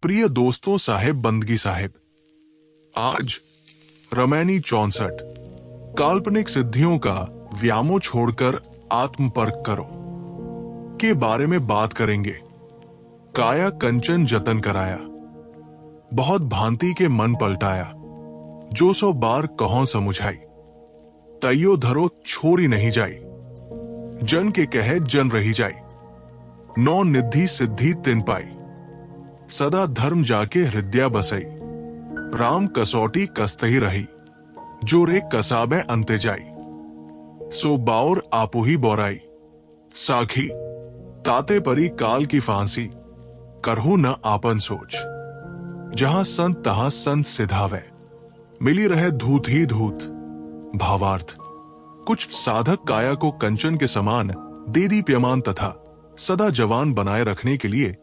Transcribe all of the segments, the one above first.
प्रिय दोस्तों, साहेब बंदगी साहेब, आज रमैनी 64 काल्पनिक सिद्धियों का व्यामो छोड़कर आत्मपर्क करो के बारे में बात करेंगे। काया कंचन जतन कराया, बहुत भांति के मन पलटाया, जो 100 बार कहों समुझाई, तैयो धरो छोरी नहीं जाई, जन के कहे जन रही जाई, नौ निधि सिद्धि तिन पाई, सदा धर्म जाके हृदय बसई, राम कसौटी कस्तही रही, जो रे कसाबे अंते जाई, सो बाउर आपो ही बोराई, साखी ताते परी काल की फांसी, करहु न आपन सोच, जहां संत तहां संत सिधावे, मिली रहे धूत ही धूत। भावार्थ, कुछ साधक काया को कंचन के समान देदीप्यमान तथा सदा जवान बनाए रखने के लिए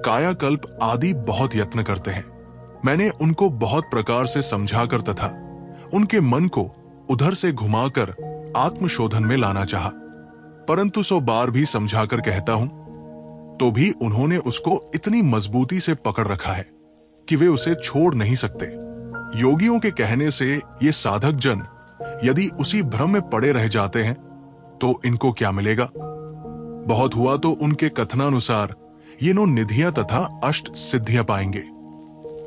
कायाकल्प आदि बहुत यत्न करते हैं। मैंने उनको बहुत प्रकार से समझाकर तथा उनके मन को उधर से घुमाकर आत्मशोधन में लाना चाहा, परंतु 100 बार भी समझाकर कहता हूं तो भी उन्होंने उसको इतनी मजबूती से पकड़ रखा है कि वे उसे छोड़ नहीं सकते। योगियों के कहने से ये साधक जन यदि उसी भ्रम में पड़े रह जाते हैं तो इनको क्या मिलेगा? बहुत हुआ तो उनके कथनानुसार ये नो निधियां तथा अष्ट सिद्धियां पाएंगे,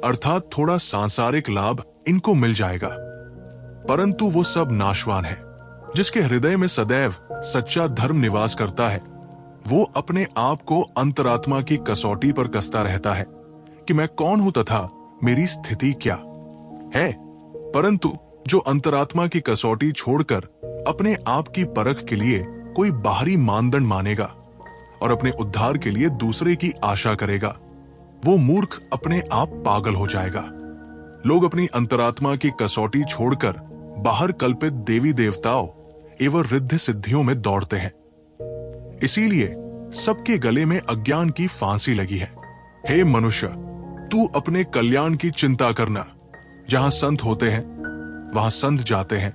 अर्थात थोड़ा सांसारिक लाभ इनको मिल जाएगा, परंतु वो सब नाशवान है। जिसके हृदय में सदैव सच्चा धर्म निवास करता है, वो अपने आप को अंतरात्मा की कसौटी पर कसता रहता है कि मैं कौन हूं तथा मेरी स्थिति क्या है। परंतु जो अंतरात्मा की कसौटी छोड़कर अपने आप की परख के लिए कोई बाहरी मानदंड मानेगा और अपने उद्धार के लिए दूसरे की आशा करेगा, वो मूर्ख अपने आप पागल हो जाएगा। लोग अपनी अंतरात्मा की कसौटी छोड़कर बाहर कल्पित देवी देवताओं एवं रिद्धि सिद्धियों में दौड़ते हैं। इसीलिए सबके गले में अज्ञान की फांसी लगी है। हे मनुष्य, तू अपने कल्याण की चिंता करना। जहां संत होते हैं वहां संत जाते हैं,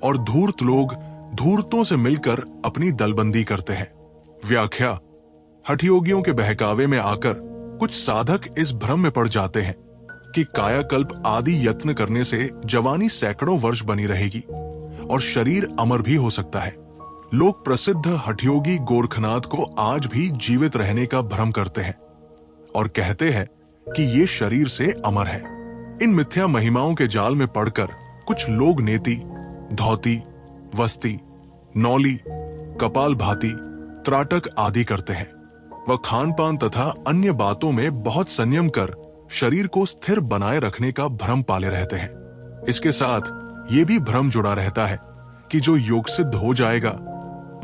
और धूर्त लोग धूर्तों से मिलकर अपनी दलबंदी करते हैं। व्याख्या, हठयोगियों के बहकावे में आकर कुछ साधक इस भ्रम में पड़ जाते हैं कि कायाकल्प आदि यत्न करने से जवानी सैकड़ों वर्ष बनी रहेगी और शरीर अमर भी हो सकता है। लोग प्रसिद्ध हठयोगी गोरखनाथ को आज भी जीवित रहने का भ्रम करते हैं और कहते हैं कि ये शरीर से अमर है। इन मिथ्या महिमाओं के जाल में पड़कर कुछ लोग नेति, धौती, वस्ती, नौली, कपाल भाती, त्राटक आदि करते हैं। वह खान पान तथा अन्य बातों में बहुत संयम कर शरीर को स्थिर बनाए रखने का भ्रम पाले रहते हैं। इसके साथ ये भी भ्रम जुड़ा रहता है कि जो योग सिद्ध हो जाएगा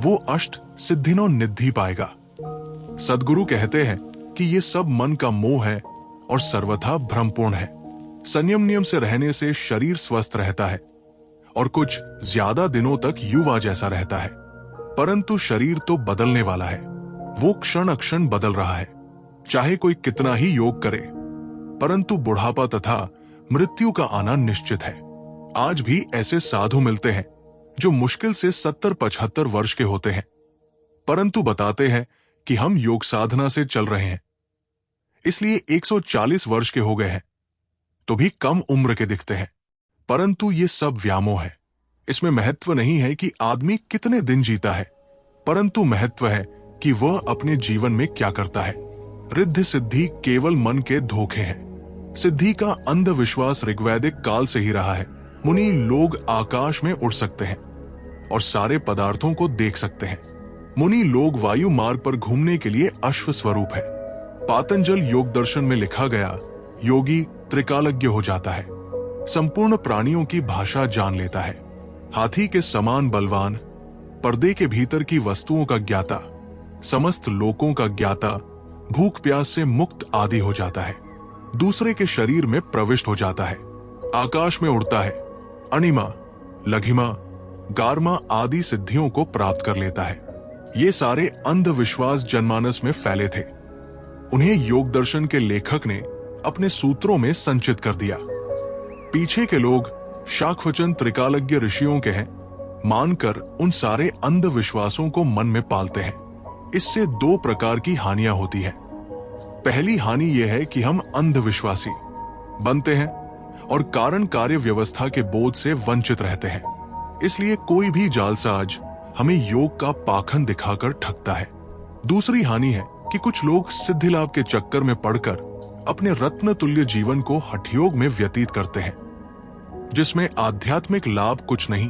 वो अष्ट सिद्धिनों निधि पाएगा। सद्गुरु कहते हैं कि ये सब मन का मोह है और सर्वथा भ्रमपूर्ण है। संयम नियम से रहने से शरीर स्वस्थ रहता है और कुछ ज्यादा दिनों तक युवा जैसा रहता है, परंतु शरीर तो बदलने वाला है। वो क्षण अक्षण बदल रहा है। चाहे कोई कितना ही योग करे, परंतु बुढ़ापा तथा मृत्यु का आना निश्चित है। आज भी ऐसे साधु मिलते हैं जो मुश्किल से 70-75 वर्ष के होते हैं, परंतु बताते हैं कि हम योग साधना से चल रहे हैं, इसलिए 140 वर्ष के हो गए हैं, तो भी कम उम्र के दिखते हैं। परंतु ये सब व्यामोह है। इसमें महत्व नहीं है कि आदमी कितने दिन जीता है, परंतु महत्व है कि वह अपने जीवन में क्या करता है। रिद्धि सिद्धि केवल मन के धोखे हैं। सिद्धि का अंधविश्वास ऋग्वैदिक काल से ही रहा है। मुनि लोग आकाश में उड़ सकते हैं और सारे पदार्थों को देख सकते हैं। मुनि लोग वायु मार्ग पर घूमने के लिए अश्व स्वरूप है। पातंजल योग दर्शन में लिखा गया, योगी त्रिकालज्ञ हो जाता है, संपूर्ण प्राणियों की भाषा जान लेता है, हाथी के समान बलवान, पर्दे के भीतर की वस्तुओं का ज्ञाता, समस्त लोकों का ज्ञाता, भूख प्यास से मुक्त आदि हो जाता है, दूसरे के शरीर में प्रविष्ट हो जाता है, आकाश में उड़ता है, अणिमा, लघिमा, गारमा आदि सिद्धियों को प्राप्त कर लेता है। ये सारे अंधविश्वास जनमानस में फैले थे। उन्हें योग दर्शन के लेखक ने अपने सूत्रों में संचित कर दिया। पीछे के लोग शाकवचन त्रिकालज्ञ ऋषियों के हैं मानकर उन सारे अंधविश्वासों को मन में पालते हैं। इससे 2 प्रकार की हानियां होती हैं। पहली हानि यह है कि हम अंधविश्वासी बनते हैं और कारण कार्य व्यवस्था के बोध से वंचित रहते हैं। इसलिए कोई भी जालसाज हमें योग का पाखंड दिखाकर ठगता है। दूसरी हानि है कि कुछ लोग सिद्धि लाभ के चक्कर में पड़कर अपने रत्न तुल्य जीवन को हठयोग में व्यतीत करते हैं, जिसमें आध्यात्मिक लाभ कुछ नहीं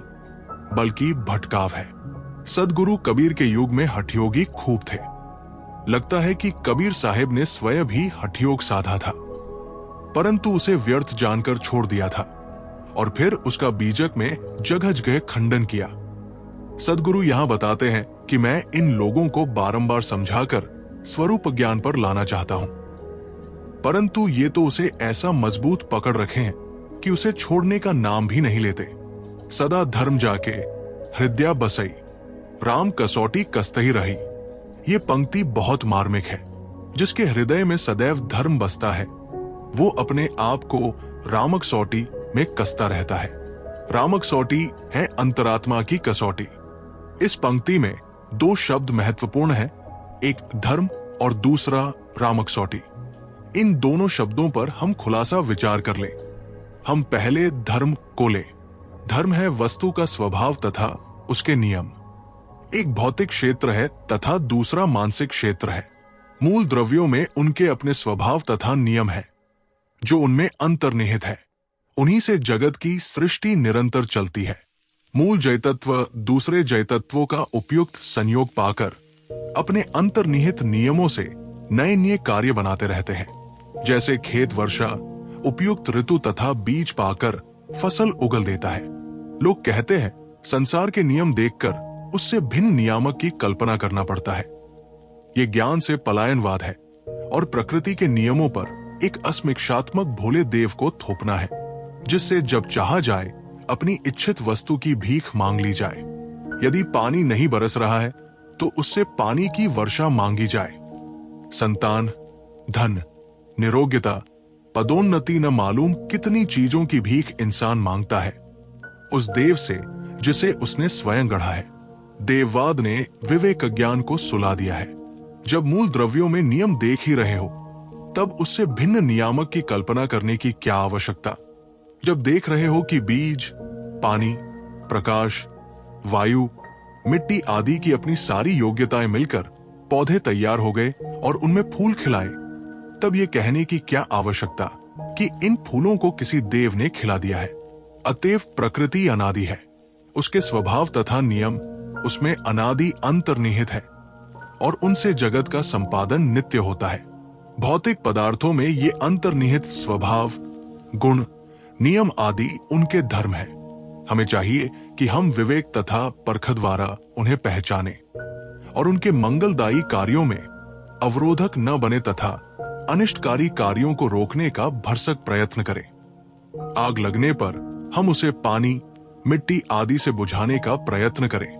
बल्कि भटकाव है। सदगुरु कबीर के युग में हठयोगी खूब थे। लगता है कि कबीर साहिब ने स्वयं भी हठयोग साधा था, परंतु उसे व्यर्थ जानकर छोड़ दिया था और फिर उसका बीजक में जगह जगह खंडन किया। सदगुरु यहां बताते हैं कि मैं इन लोगों को बारंबार समझाकर स्वरूप ज्ञान पर लाना चाहता हूं, परंतु ये तो उसे ऐसा मजबूत पकड़ रखे हैं कि उसे छोड़ने का नाम भी नहीं लेते। सदा धर्म जाके हृदय बसई, राम कसौटी कस्तही रही। ये पंक्ति बहुत मार्मिक है। जिसके हृदय में सदैव धर्म बसता है वो अपने आप को रामक सौटी में कसता रहता है। रामक सौटी है अंतरात्मा की कसौटी। इस पंक्ति में दो शब्द महत्वपूर्ण हैं, एक धर्म और दूसरा रामक सौटी। इन दोनों शब्दों पर हम खुलासा विचार कर लें। हम पहले धर्म को ले। धर्म है वस्तु का स्वभाव तथा उसके नियम। एक भौतिक क्षेत्र है तथा दूसरा मानसिक क्षेत्र है। मूल द्रव्यों में उनके अपने स्वभाव तथा नियम है जो उनमें अंतर्निहित है। उन्हीं से जगत की सृष्टि निरंतर चलती है। मूल जैतत्व दूसरे जैतत्वों का उपयुक्त संयोग पाकर अपने अंतर्निहित नियमों से नए नए कार्य बनाते रहते हैं। जैसे खेत वर्षा उपयुक्त ऋतु तथा बीज पाकर फसल उगल देता है। लोग कहते हैं संसार के नियम देखकर उससे भिन्न नियामक की कल्पना करना पड़ता है। ये ज्ञान से पलायनवाद है और प्रकृति के नियमों पर एक अस्मिक्षात्मक भोले देव को थोपना है, जिससे जब चाहा जाए अपनी इच्छित वस्तु की भीख मांग ली जाए। यदि पानी नहीं बरस रहा है तो उससे पानी की वर्षा मांगी जाए। संतान, धन, निरोग्यता, पदोन्नति न मालूम कितनी चीजों की भीख इंसान मांगता है उस देव से जिसे उसने स्वयं गढ़ा है। देववाद ने विवेक ज्ञान को सुला दिया है। जब मूल द्रव्यों में नियम देख ही रहे हो तब उससे भिन्न नियामक की कल्पना करने की क्या आवश्यकता। जब देख रहे हो कि बीज, पानी, प्रकाश, वायु, मिट्टी आदि की अपनी सारी योग्यताएं मिलकर पौधे तैयार हो गए और उनमें फूल खिलाए, तब ये कहने की क्या आवश्यकता कि इन फूलों को किसी देव ने खिला दिया है। अतएव प्रकृति अनादि है, उसके स्वभाव तथा नियम उसमें अनादि अंतर्निहित है और उनसे जगत का संपादन नित्य होता है। भौतिक पदार्थों में ये अंतर्निहित स्वभाव, गुण, नियम आदि उनके धर्म है। हमें चाहिए कि हम विवेक तथा परख द्वारा उन्हें पहचाने और उनके मंगलदायी कार्यों में अवरोधक न बने तथा अनिष्टकारी कार्यों को रोकने का भरसक प्रयत्न करें। आग लगने पर हम उसे पानी, मिट्टी आदि से बुझाने का प्रयत्न करें।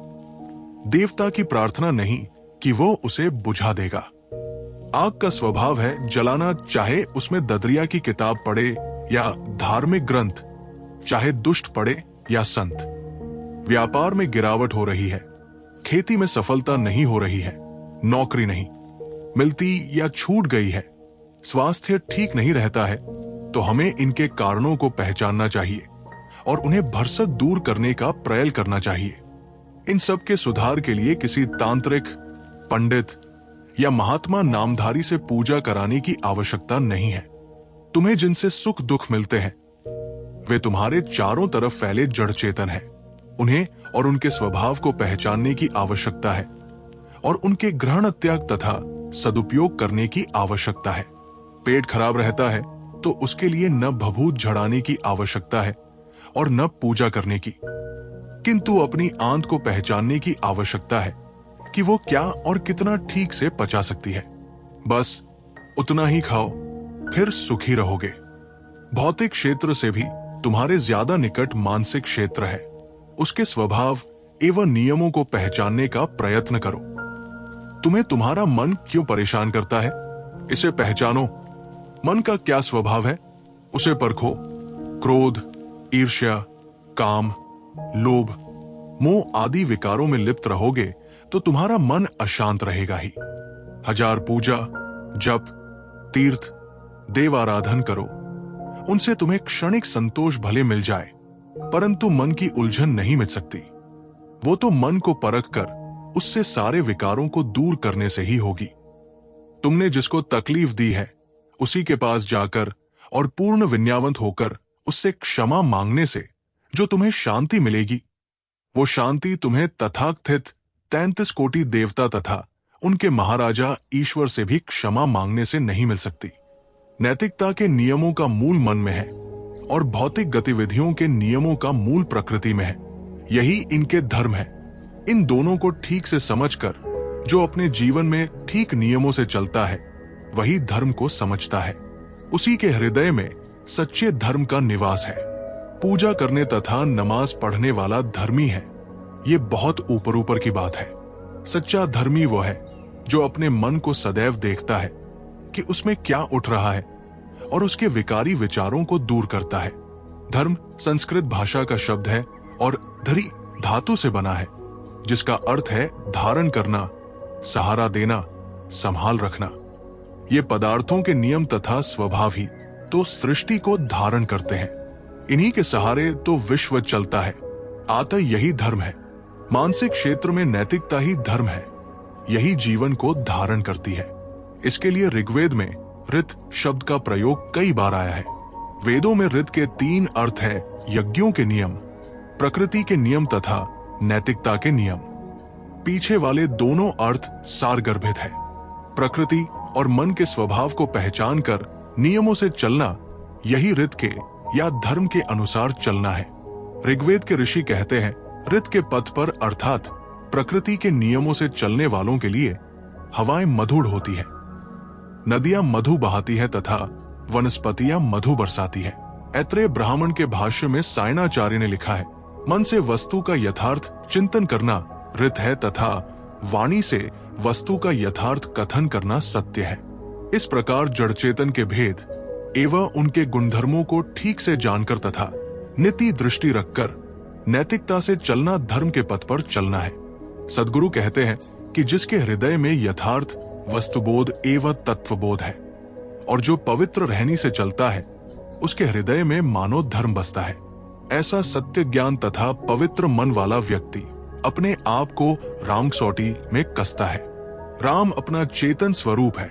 देवता की प्रार्थना नहीं कि वो उसे बुझा देगा। आग का स्वभाव है जलाना, चाहे उसमें ददरिया की किताब पढ़े या धार्मिक ग्रंथ, चाहे दुष्ट पढ़े या संत। व्यापार में गिरावट हो रही है, खेती में सफलता नहीं हो रही है, नौकरी नहीं मिलती या छूट गई है, स्वास्थ्य ठीक नहीं रहता है, तो हमें इनके कारणों को पहचानना चाहिए और उन्हें भरसक दूर करने का प्रयास करना चाहिए। इन सब के सुधार के लिए किसी तांत्रिक, पंडित या महात्मा नामधारी से पूजा कराने की आवश्यकता नहीं है। तुम्हें जिनसे सुख दुख मिलते हैं वे तुम्हारे चारों तरफ फैले जड़ चेतन हैं। उन्हें और उनके स्वभाव को पहचानने की आवश्यकता है और उनके ग्रहण त्याग तथा सदुपयोग करने की आवश्यकता है। पेट खराब रहता है तो उसके लिए न भभूत झड़ाने की आवश्यकता है और न पूजा करने की, किंतु अपनी आंत को पहचानने की आवश्यकता है कि वो क्या और कितना ठीक से पचा सकती है। बस उतना ही खाओ, फिर सुखी रहोगे। भौतिक क्षेत्र से भी तुम्हारे ज्यादा निकट मानसिक क्षेत्र है। उसके स्वभाव एवं नियमों को पहचानने का प्रयत्न करो। तुम्हें तुम्हारा मन क्यों परेशान करता है, इसे पहचानो। मन का क्या स्वभाव है उसे परखो। क्रोध, ईर्ष्या, काम, लोभ, मोह आदि विकारों में लिप्त रहोगे तो तुम्हारा मन अशांत रहेगा ही। हजार पूजा, जप, तीर्थ, देव आराधन करो। उनसे तुम्हें क्षणिक संतोष भले मिल जाए, परंतु मन की उलझन नहीं मिट सकती। वो तो मन को परख कर उससे सारे विकारों को दूर करने से ही होगी। तुमने जिसको तकलीफ दी है, उसी के पास जाकर और पूर्ण विनयावंत होकर उससे क्षमा मांगने से जो तुम्हें शांति मिलेगी, वो शांति तुम्हें तथाकथित 33 कोटि देवता तथा उनके महाराजा ईश्वर से भी क्षमा मांगने से नहीं मिल सकती। नैतिकता के नियमों का मूल मन में है और भौतिक गतिविधियों के नियमों का मूल प्रकृति में है। यही इनके धर्म है। इन दोनों को ठीक से समझकर जो अपने जीवन में ठीक नियमों से चलता है, वही धर्म को समझता है। उसी के हृदय में सच्चे धर्म का निवास है। पूजा करने तथा नमाज पढ़ने वाला धर्मी है, ये बहुत ऊपर ऊपर की बात है। सच्चा धर्मी वो है जो अपने मन को सदैव देखता है कि उसमें क्या उठ रहा है और उसके विकारी विचारों को दूर करता है। धर्म संस्कृत भाषा का शब्द है और धरी धातु से बना है, जिसका अर्थ है धारण करना, सहारा देना, संभाल रखना। ये पदार्थों के नियम तथा स्वभाव ही तो सृष्टि को धारण करते हैं। इन्हीं के सहारे तो विश्व चलता है। आता यही धर्म है। मानसिक क्षेत्र में नैतिकता ही धर्म है। यही जीवन को धारण करती है। इसके लिए ऋग्वेद में ऋत शब्द का प्रयोग कई बार आया है। वेदों में ऋत के 3 अर्थ है: यज्ञों के नियम, प्रकृति के नियम तथा नैतिकता के नियम। पीछे वाले दोनों अर्थ सारगर्भित है। प्रकृति और मन के स्वभाव को पहचान कर नियमों से चलना, यही ऋत के या धर्म के अनुसार चलना है। ऋग्वेद के ऋषि कहते हैं, ऋत के पथ पर अर्थात प्रकृति के नियमों से चलने वालों के लिए हवाएं मधुर होती है, नदियां मधु बहाती है तथा वनस्पतियां मधु बरसाती है। ऐत्रेय ब्राह्मण के भाष्य में सायणाचार्य ने लिखा है, मन से वस्तु का यथार्थ चिंतन करना ऋत है तथा वाणी से वस्तु का यथार्थ कथन करना सत्य है। इस प्रकार जड़ चेतन के भेद एवं उनके गुणधर्मों को ठीक से जानकर तथा नीति दृष्टि रखकर नैतिकता से चलना धर्म के पथ पर चलना है। सद्गुरु कहते हैं कि जिसके हृदय में यथार्थ वस्तुबोध एवं तत्वबोध है और जो पवित्र रहनी से चलता है, उसके हृदय में मानो धर्म बसता है। ऐसा सत्य ज्ञान तथा पवित्र मन वाला व्यक्ति अपने आप को राम कसौटी में कसता है। राम अपना चेतन स्वरूप है,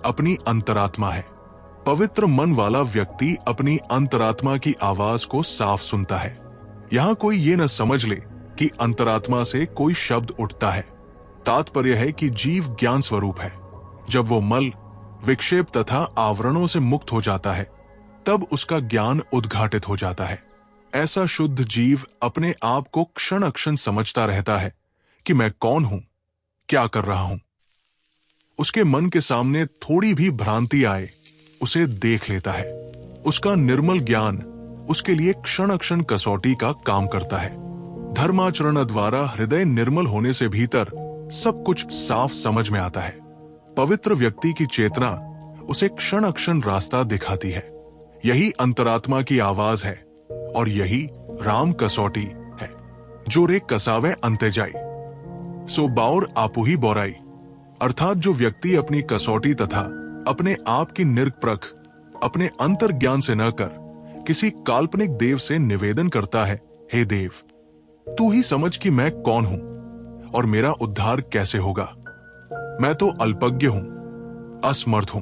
अपनी अंतरात्मा है। पवित्र मन वाला व्यक्ति अपनी अंतरात्मा की आवाज को साफ सुनता है। यहाँ कोई ये न समझ ले कि अंतरात्मा से कोई शब्द उठता है। तात्पर्य है कि जीव ज्ञान स्वरूप है। जब वो मल, विक्षेप तथा आवरणों से मुक्त हो जाता है, तब उसका ज्ञान उद्घाटित हो जाता है। ऐसा शुद्ध जीव अपने आप को क्षण अक्षण समझता रहता है कि मैं कौन हूं, क्या कर रहा हूं। उसके मन के सामने थोड़ी भी भ्रांति आए, उसे देख लेता है। उसका निर्मल ज्ञान उसके लिए क्षण अक्षण कसौटी का काम करता है। धर्माचरण द्वारा हृदय निर्मल होने से भीतर सब कुछ साफ समझ में आता है। पवित्र व्यक्ति की चेतना उसे क्षण अक्षण रास्ता दिखाती है। यही अंतरात्मा की आवाज है और यही राम कसौटी है। जो रे कसावे अंते जाई, सो बाउर आपू ही बोराई। अर्थात जो व्यक्ति अपनी कसौटी तथा अपने आप की निर्परख अपने अंतर ज्ञान से न कर किसी काल्पनिक देव से निवेदन करता है, हे देव, तू ही समझ कि मैं कौन हूं और मेरा उद्धार कैसे होगा। मैं तो अल्पज्ञ हूं, असमर्थ हूं।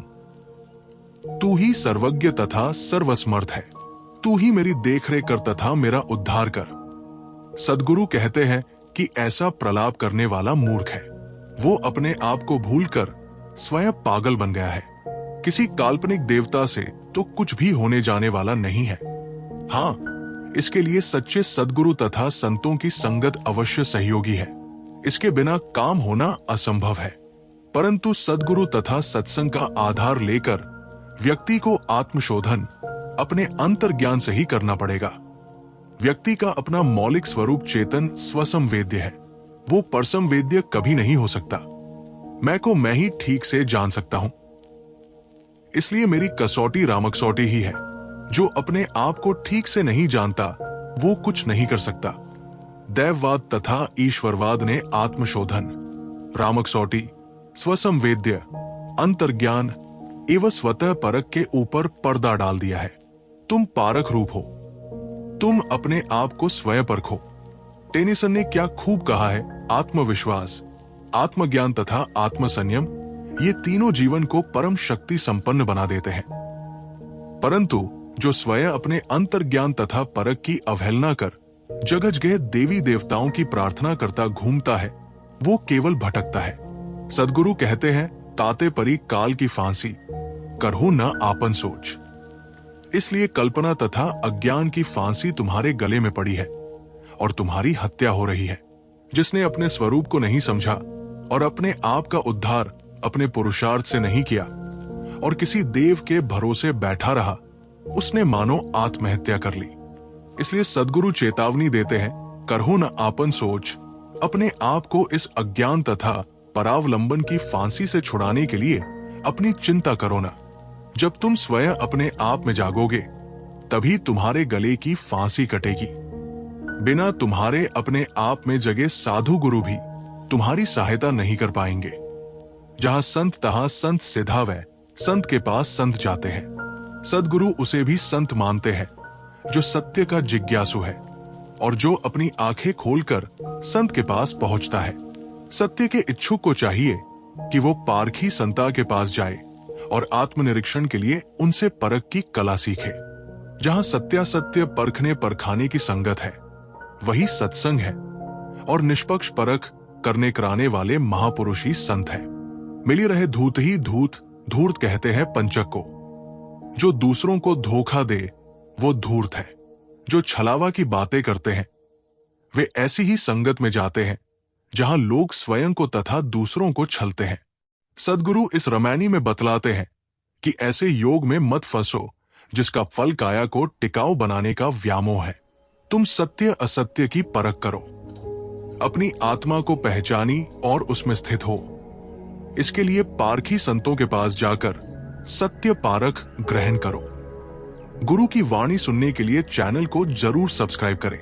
तू ही सर्वज्ञ तथा सर्वसमर्थ है। तू ही मेरी देखरेख कर तथा मेरा उद्धार कर। सद्गुरु कहते हैं कि ऐसा प्रलाप करने वाला मूर्ख है। वो अपने आप को भूलकर स्वयं पागल बन गया है। किसी काल्पनिक देवता से तो कुछ भी होने जाने वाला नहीं है। हाँ, इसके लिए सच्चे सद्गुरु तथा संतों की संगत अवश्य सहयोगी है। इसके बिना काम होना असंभव है। परंतु सद्गुरु तथा सत्संग का आधार लेकर व्यक्ति को आत्मशोधन अपने अंतर ज्ञान से ही करना पड़ेगा। व्यक्ति का अपना मौलिक स्वरूप चेतन स्वसंवेद्य है। वो परसंवेद्य कभी नहीं हो सकता। मैं को मैं ही ठीक से जान सकता हूं। इसलिए मेरी कसौटी रामकसौटी ही है। जो अपने आप को ठीक से नहीं जानता, वो कुछ नहीं कर सकता। दैववाद तथा ईश्वरवाद ने आत्मशोधन, रामकसौटी, स्वसंवेद्य, अंतर्ज्ञान, एवं स्वतः परख के ऊपर पर्दा डाल दिया है। तुम पारख रूप हो, तुम अपने आप को स्वयं परखो। टेनिसन ने क्या खूब कहा है, आत्मविश्वास, आत्मज्ञान तथा आत्मसंयम ये तीनों जीवन को परम शक्ति संपन्न बना देते हैं। परंतु जो स्वयं अपने अंतर्ज्ञान तथा परख की अवहेलना कर जगज गए देवी देवताओं की प्रार्थना करता घूमता है, वो केवल भटकता है। सदगुरु कहते हैं, ताते परी काल की फांसी, करहु न आपन सोच। इसलिए कल्पना तथा अज्ञान की फांसी तुम्हारे गले में पड़ी है और तुम्हारी हत्या हो रही है। जिसने अपने स्वरूप को नहीं समझा और अपने आप का उद्धार अपने पुरुषार्थ से नहीं किया और किसी देव के भरोसे बैठा रहा, उसने मानो आत्महत्या कर ली। इसलिए सदगुरु चेतावनी देते हैं, करहु न आपन सोच। अपने आप को इस अज्ञान तथा परावलंबन की फांसी से छुड़ाने के लिए अपनी चिंता करो न। जब तुम स्वयं अपने आप में जागोगे, तभी तुम्हारे गले की फांसी कटेगी। बिना तुम्हारे अपने आप में जगे साधु गुरु भी तुम्हारी सहायता नहीं कर पाएंगे। जहां संत तहां संत सिधावे, संत के पास संत जाते हैं। सदगुरु उसे भी संत मानते हैं जो सत्य का जिज्ञासु है और जो अपनी आंखें खोलकर संत के पास पहुंचता है। सत्य के इच्छुक को चाहिए कि वो पारखी संता के पास जाए और आत्मनिरीक्षण के लिए उनसे परख की कला सीखे। जहां सत्यासत्य परखने परखाने की संगत है, वही सत्संग है और निष्पक्ष परख करने कराने वाले महापुरुष ही संत है। मिली रहे धूत ही धूत, धूर्त कहते हैं पंचक को। जो दूसरों को धोखा दे वो धूर्त है। जो छलावा की बातें करते हैं वे ऐसी ही संगत में जाते हैं जहां लोग स्वयं को तथा दूसरों को छलते हैं। सदगुरु इस रामायणी में बतलाते हैं कि ऐसे योग में मत फंसो जिसका फल काया को टिकाऊ बनाने का व्यामोह है। तुम सत्य असत्य की परख करो, अपनी आत्मा को पहचानी और उसमें स्थित हो। इसके लिए पारखी संतों के पास जाकर सत्य पारख ग्रहण करो। गुरु की वाणी सुनने के लिए चैनल को जरूर सब्सक्राइब करें।